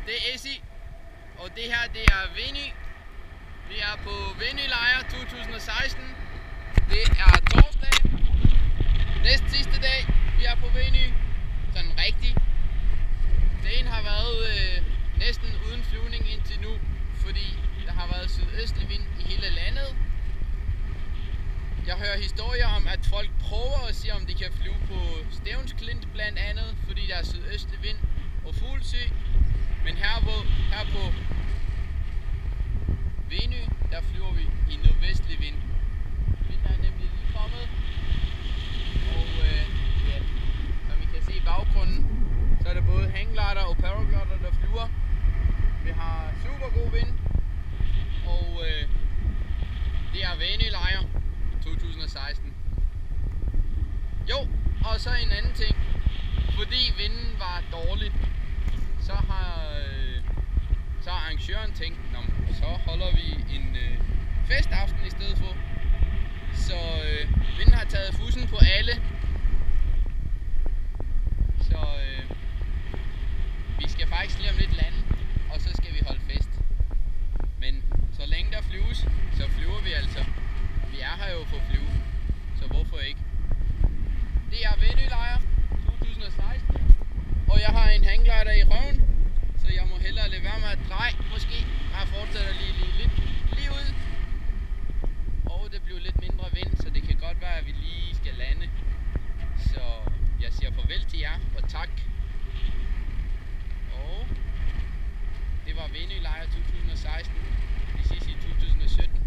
det er Essie, og det her det er Venø. Vi er på Venølejr 2016. Det er torsdag, næst sidste dag vi er på Venø, sådan rigtig. Dagen har været næsten uden flyvning indtil nu, fordi der har været sydøstlig vind i hele landet. Jeg hører historier om, at folk prøver at se, om de kan flyve på Stevnsklint blandt andet, fordi der er sydøstlig vind og Fuglsø. Men her på Venø, der flyver vi i nordvestlig vind. Vinden er nemlig lige kommet, og ja, som I kan se i baggrunden, så er det både hangglider og paraglider, der flyver. Vi har super god vind, og det er Venølejr 2016. Jo, og så en anden ting. Fordi vinden var dårlig, så har arrangøren tænkt, så holder vi en festaften i stedet for. Så vinden har taget fussen på alle. Så vi skal faktisk lige om lidt lande, og så skal vi holde fest. Men så længe der flyves, så flyver vi altså. Vi er her jo for at flyve, så hvorfor ikke? Det er Venølejr 2016, og jeg har en hangglider i røven, så jeg må hellere lade være med at dreje, måske. Jeg fortsætter lige ud, og det bliver lidt mindre vind, så det kan godt være, at vi lige skal lande. Så jeg siger farvel til jer, og tak. Og det var Venølejr 2016. Vi ses i 2017.